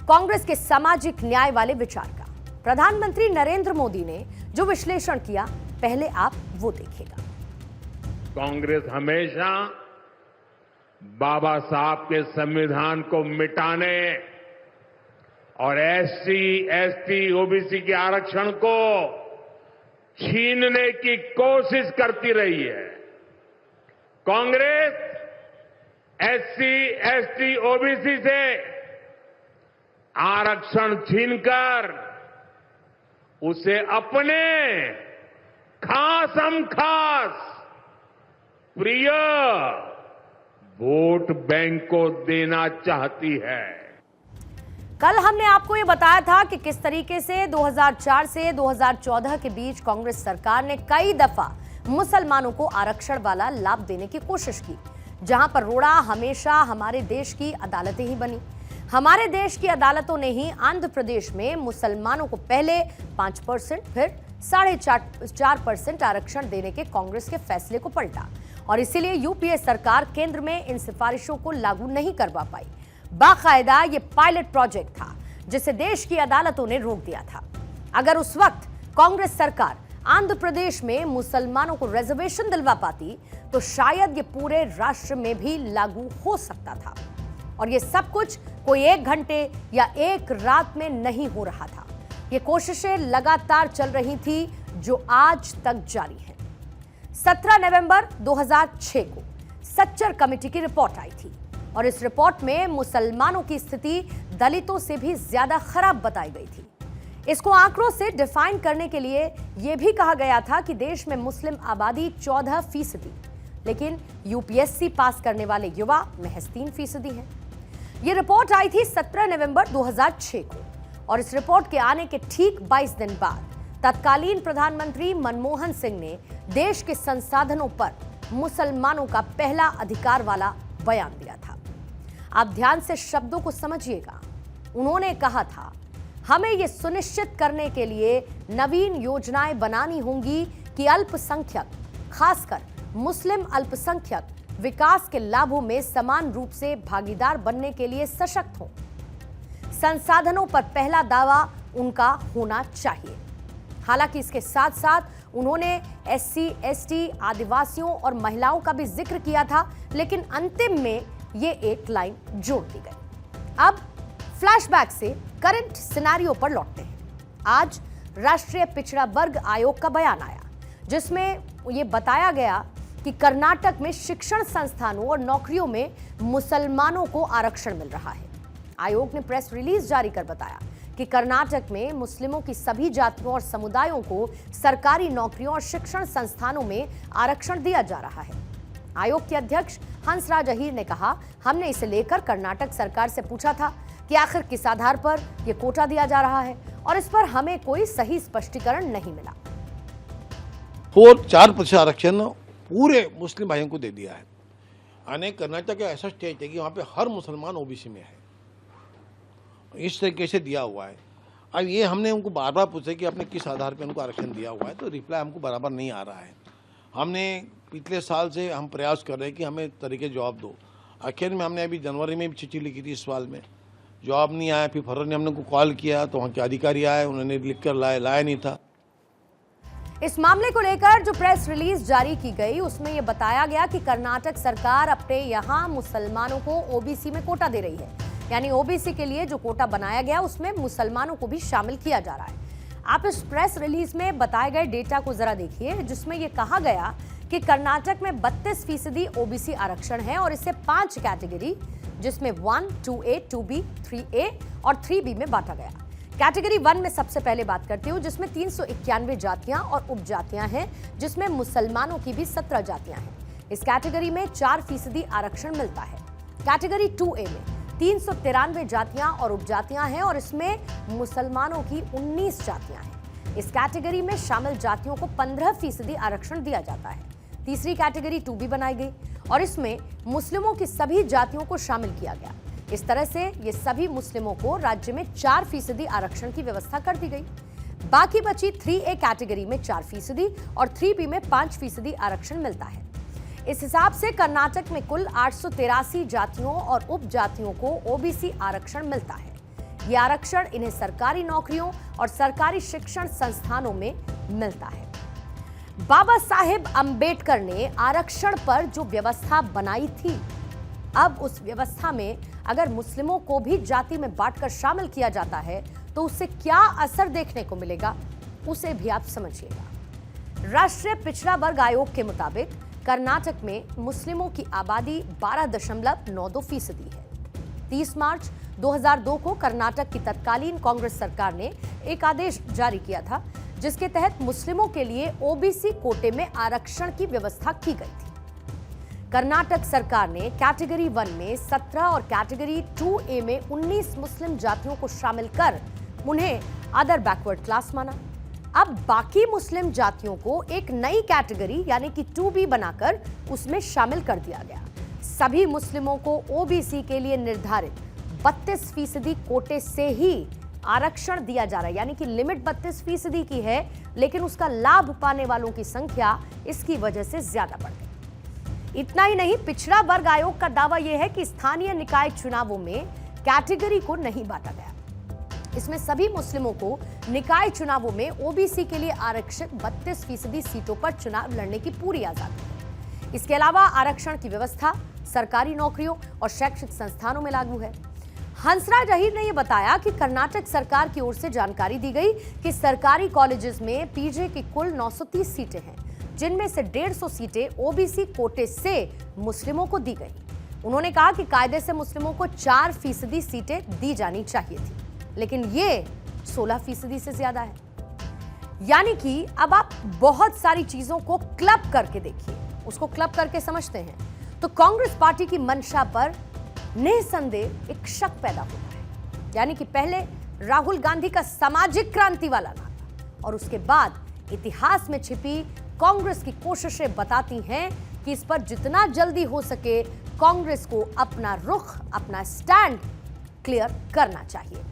कांग्रेस के सामाजिक न्याय वाले विचार का। प्रधानमंत्री नरेंद्र मोदी ने जो विश्लेषण किया, पहले आप वो देखिएगा। कांग्रेस हमेशा बाबा साहब के संविधान को मिटाने और एससी, एसटी, ओबीसी के आरक्षण को छीनने की कोशिश करती रही है। कांग्रेस एससी, एसटी, ओबीसी से आरक्षण छीनकर उसे अपने खासम खास प्रिय वोट बैंक को देना चाहती है। कल हमने आपको ये बताया था कि किस तरीके से 2004 से 2014 के बीच कांग्रेस सरकार ने कई दफा मुसलमानों को आरक्षण वाला लाभ देने की कोशिश की, जहां पर रोड़ा हमेशा हमारे देश की अदालतें ही बनी। हमारे देश की अदालतों ने ही आंध्र प्रदेश में मुसलमानों को पहले 5%, फिर 4.5% आरक्षण देने के कांग्रेस के फैसले को पलटा और इसीलिए यूपीए सरकार केंद्र में इन सिफारिशों को लागू नहीं करवा पाई। बाकायदा ये पायलट प्रोजेक्ट था जिसे देश की अदालतों ने रोक दिया था। अगर उस वक्त कांग्रेस सरकार आंध्र प्रदेश में मुसलमानों को रिजर्वेशन दिलवा पाती तो शायद ये पूरे राष्ट्र में भी लागू हो सकता था। और ये सब कुछ कोई 1 घंटे या 1 रात में नहीं हो रहा था। ये कोशिशें लगातार चल रही थी जो आज तक जारी है। 17 नवंबर 2006 को सच्चर कमेटी की रिपोर्ट आई थी और इस रिपोर्ट में मुसलमानों की स्थिति दलितों से भी ज्यादा खराब बताई गई थी। इसको आंकड़ों से डिफाइन करने के लिए यह भी कहा गया था कि देश में मुस्लिम आबादी 14%, लेकिन यूपीएससी पास करने वाले युवा महज 3% हैं। यह रिपोर्ट आई थी 17 नवंबर 2006 को और इस रिपोर्ट के आने के ठीक 22 दिन बाद तत्कालीन प्रधानमंत्री मनमोहन सिंह ने देश के संसाधनों पर मुसलमानों का पहला अधिकार वाला बयान दिया था। आप ध्यान से शब्दों को समझिएगा। उन्होंने कहा था, हमें यह सुनिश्चित करने के लिए नवीन योजनाएं बनानी होंगी कि अल्पसंख्यक, खासकर मुस्लिम अल्पसंख्यक विकास के लाभों में समान रूप से भागीदार बनने के लिए सशक्त हों। संसाधनों पर पहला दावा उनका होना चाहिए। हालांकि इसके साथ साथ उन्होंने एससी, एसटी, आदिवासियों और महिलाओं का भी जिक्र किया था, लेकिन अंतिम में ये एक लाइन जोड़ दी गई। अब फ्लैशबैक से करंट सिनेरियो पर लौटते हैं। आज राष्ट्रीय पिछड़ा वर्ग आयोग का बयान आया जिसमें ये बताया गया कि कर्नाटक में शिक्षण संस्थानों और नौकरियों में मुसलमानों को आरक्षण मिल रहा है। आयोग ने प्रेस रिलीज जारी कर बताया कि कर्नाटक में मुस्लिमों की सभी जातियों और समुदायों को सरकारी नौकरियों और शिक्षण संस्थानों में आरक्षण दिया जा रहा है। आयोग के अध्यक्ष हंसराज अहीर ने कहा, हमने इसे लेकर कर्नाटक सरकार से पूछा था कि आखिर किस आधार पर यह कोटा दिया जा रहा है और इस पर हमें कोई सही स्पष्टीकरण नहीं मिला। 4% आरक्षण पूरे मुस्लिम भाइयों को दे दिया है। यानी कर्नाटक ऐसा स्टेट है कि वहाँ पे हर मुसलमान ओबीसी में है, इस तरीके से दिया हुआ है। अब ये हमने उनको बार बार पूछा कि आपने किस आधार पे उनको आरक्षण दिया हुआ है, तो रिप्लाई हमको बराबर नहीं आ रहा है। हमने पिछले साल से हम प्रयास कर रहे हैं कि हमें तरीके जवाब दो। आखिर में हमने अभी जनवरी में भी चिट्ठी लिखी थी इस सवाल में, जवाब नहीं आया। फिर फरवरी में हमने उनको कॉल किया तो वहाँ के अधिकारी आए, उन्होंने लिख कर लाया नहीं था। इस मामले को लेकर जो प्रेस रिलीज जारी की गई उसमें यह बताया गया कि कर्नाटक सरकार अपने यहां मुसलमानों को ओबीसी में कोटा दे रही है, यानी ओबीसी के लिए जो कोटा बनाया गया उसमें मुसलमानों को भी शामिल किया जा रहा है। आप इस प्रेस रिलीज में बताए गए डेटा को जरा देखिए, जिसमें यह कहा गया कि कर्नाटक में 32% ओबीसी आरक्षण है और इसे 5 कैटेगरी जिसमें 1, 2A, 2B, 3A और 3B में बांटा गया। कैटेगरी 1 में सबसे पहले बात करती हूं, जिसमें 391 जातियां और उपजातियां हैं, जिसमें मुसलमानों की भी 17 जातियां हैं। इस कैटेगरी में 4% आरक्षण मिलता है। कैटेगरी 2A में 393 जातियां और उपजातियां हैं और इसमें मुसलमानों की 19 जातियां हैं। इस कैटेगरी में शामिल जातियों को 15% आरक्षण दिया जाता है। तीसरी कैटेगरी 2B बनाई गई और इसमें मुस्लिमों की सभी जातियों को शामिल किया गया। इस तरह से ये सभी मुस्लिमों को राज्य में 4% आरक्षण की व्यवस्था कर दी गई। बाकी बची 3A कैटेगरी में 4% और 3B में 5% आरक्षण मिलता है। इस हिसाब से कर्नाटक में कुल 883 जातियों और उपजातियों को ओबीसी आरक्षण मिलता है। ये आरक्षण इन्हें सरकारी नौकरियों और सरकारी शिक्षण संस्थानों में मिलता है। बाबा साहेब अंबेडकर ने आरक्षण पर जो व्यवस्था बनाई थी, अब उस व्यवस्था में अगर मुस्लिमों को भी जाति में बांटकर शामिल किया जाता है तो उससे क्या असर देखने को मिलेगा, उसे भी आप समझिएगा। राष्ट्रीय पिछड़ा वर्ग आयोग के मुताबिक कर्नाटक में मुस्लिमों की आबादी 12.92% है। 30 मार्च 2002 को कर्नाटक की तत्कालीन कांग्रेस सरकार ने एक आदेश जारी किया था जिसके तहत मुस्लिमों के लिए ओबीसी कोटे में आरक्षण की व्यवस्था की गई थी। कर्नाटक सरकार ने कैटेगरी 1 में 17 और कैटेगरी 2A में 19 मुस्लिम जातियों को शामिल कर उन्हें अदर बैकवर्ड क्लास माना। अब बाकी मुस्लिम जातियों को एक नई कैटेगरी यानी कि 2B बनाकर उसमें शामिल कर दिया गया। सभी मुस्लिमों को ओबीसी के लिए निर्धारित 32% कोटे से ही आरक्षण दिया जा रहा है, यानी कि लिमिट 32% की है, लेकिन उसका लाभ पाने वालों की संख्या इसकी वजह से ज्यादा बढ़ गई। इतना ही नहीं, पिछड़ा वर्ग आयोग का दावा यह है कि स्थानीय निकाय चुनावों में कैटेगरी को नहीं बांटा गया। इसमें सभी मुस्लिमों को निकाय चुनावों में ओबीसी के लिए आरक्षित 32% सीटों पर चुनाव लड़ने की पूरी आजादी है। इसके अलावा आरक्षण की व्यवस्था सरकारी नौकरियों और शैक्षिक संस्थानों में लागू है। हंसराज अहीर ने यह बताया कि कर्नाटक सरकार की ओर से जानकारी दी गई कि सरकारी कॉलेजेस में पीजे की कुल 930 सीटें हैं, जिनमें से 150 सीटें ओबीसी कोटे से मुस्लिमों को दी गई। उन्होंने कहा कि कायदे से मुस्लिमों को 4% सीटें दी जानी चाहिए थी, लेकिन ये 16% से ज्यादा है। यानी कि अब आप बहुत सारी चीजों को क्लब करके देखिए, उसको क्लब करके समझते हैं तो कांग्रेस पार्टी की मंशा पर निसंदेह एक शक पैदा होता है। यानी कि पहले राहुल गांधी का सामाजिक क्रांति वाला नारा और उसके बाद इतिहास में छिपी कांग्रेस की कोशिशें बताती हैं कि इस पर जितना जल्दी हो सके कांग्रेस को अपना रुख, अपना स्टैंड क्लियर करना चाहिए।